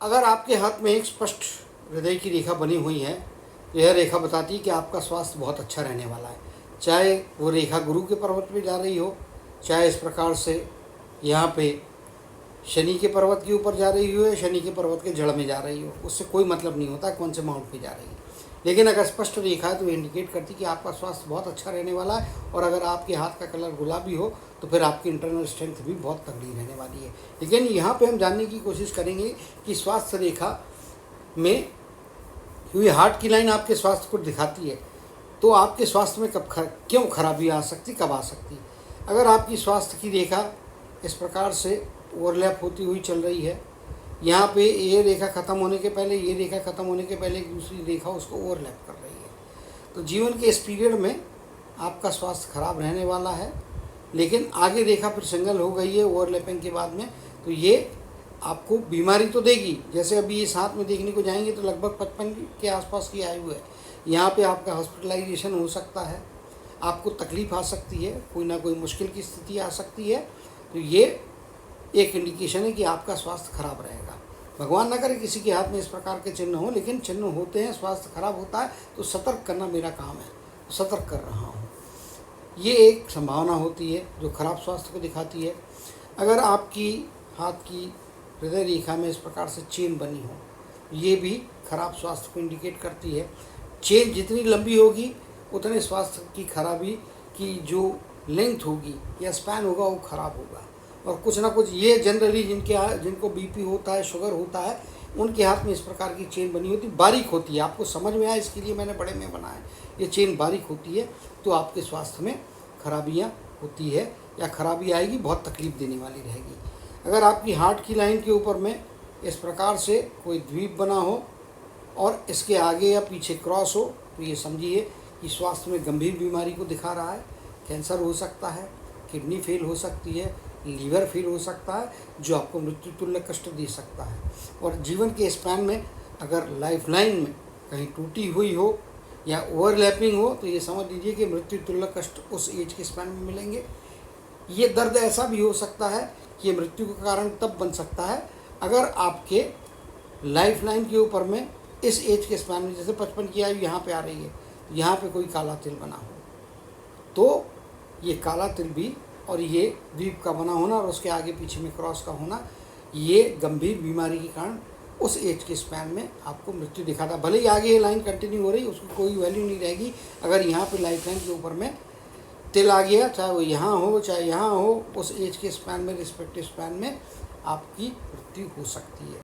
अगर आपके हाथ में एक स्पष्ट हृदय की रेखा बनी हुई है तो यह रेखा बताती है कि आपका स्वास्थ्य बहुत अच्छा रहने वाला है। चाहे वो रेखा गुरु के पर्वत पे जा रही हो, चाहे इस प्रकार से यहाँ पे शनि के पर्वत के ऊपर जा रही हो या शनि के पर्वत के जड़ में जा रही हो, उससे कोई मतलब नहीं होता कौन से माउंट पे जा रही है। लेकिन अगर स्पष्ट रेखा है तो इंडिकेट करती कि आपका स्वास्थ्य बहुत अच्छा रहने वाला है। और अगर आपके हाथ का कलर गुलाबी हो तो फिर आपकी इंटरनल स्ट्रेंथ भी बहुत तगड़ी रहने वाली है। लेकिन यहाँ पे हम जानने की कोशिश करेंगे कि स्वास्थ्य रेखा में हुई हार्ट की लाइन आपके स्वास्थ्य को दिखाती है, तो आपके स्वास्थ्य में क्यों खराबी आ सकती, कब आ सकती। अगर आपकी स्वास्थ्य की रेखा इस प्रकार से ओवरलैप होती हुई चल रही है, यहाँ पे ये रेखा ख़त्म होने के पहले, ये रेखा ख़त्म होने के पहले एक दूसरी रेखा उसको ओवरलैप कर रही है, तो जीवन के इस पीरियड में आपका स्वास्थ्य खराब रहने वाला है। लेकिन आगे रेखा फिर सिंगल हो गई है ओवरलैपिंग के बाद में, तो ये आपको बीमारी तो देगी। जैसे अभी इस हाथ में देखने को जाएंगे तो लगभग 55 के आसपास की आयु है। यहाँ पे आपका हॉस्पिटलाइजेशन हो सकता है, आपको तकलीफ़ आ सकती है, कोई ना कोई मुश्किल की स्थिति आ सकती है। तो ये एक इंडिकेशन है कि आपका स्वास्थ्य खराब रहेगा। भगवान ना करे किसी के हाथ में इस प्रकार के चिन्ह हो, लेकिन चिन्ह होते हैं, स्वास्थ्य खराब होता है तो सतर्क करना मेरा काम है, सतर्क कर रहा हूँ। ये एक संभावना होती है जो खराब स्वास्थ्य को दिखाती है। अगर आपकी हाथ की हृदय रेखा में इस प्रकार से चेन बनी हो, ये भी खराब स्वास्थ्य को इंडिकेट करती है। चेन जितनी लंबी होगी उतने स्वास्थ्य की खराबी की जो लेंथ होगी या स्पैन होगा वो खराब होगा। और कुछ ना कुछ ये जनरली जिनको बीपी होता है, शुगर होता है, उनके हाथ में इस प्रकार की चेन बनी होती, बारीक होती है। आपको समझ में आए इसके लिए मैंने बड़े में बनाया। ये चेन बारीक होती है तो आपके स्वास्थ्य में खराबियाँ होती है या खराबी आएगी, बहुत तकलीफ देने वाली रहेगी। अगर आपकी हार्ट की लाइन के ऊपर में इस प्रकार से कोई द्वीप बना हो और इसके आगे या पीछे क्रॉस हो, तो ये समझिए कि स्वास्थ्य में गंभीर बीमारी को दिखा रहा है। कैंसर हो सकता है, किडनी फेल हो सकती है, लीवर फेल हो सकता है, जो आपको मृत्यु तुल्य कष्ट दे सकता है। और जीवन के स्पैन में अगर लाइफ लाइन में कहीं टूटी हुई हो या ओवरलैपिंग हो तो ये समझ लीजिए कि मृत्यु तुल्य कष्ट उस एज के स्पैन में मिलेंगे। ये दर्द ऐसा भी हो सकता है कि ये मृत्यु का कारण तब बन सकता है अगर आपके लाइफ लाइन के ऊपर में इस एज के स्पैन में, जैसे 55 की आयु यहाँ पे आ रही है, यहाँ पे कोई काला तिल बना हो, तो ये काला तिल भी और ये द्वीप का बना होना और उसके आगे पीछे में क्रॉस का होना, ये गंभीर बीमारी के कारण उस एज के स्पैन में आपको मृत्यु दिखाता। भले ही आगे ये लाइन कंटिन्यू हो रही, उसकी कोई वैल्यू नहीं रहेगी। अगर यहाँ पे लाइफ लाइन के ऊपर में तिल आ गया, चाहे वो यहाँ हो चाहे यहाँ हो, उस एज के स्पैन में, रिस्पेक्टिव स्पैन में आपकी मृत्यु हो सकती है।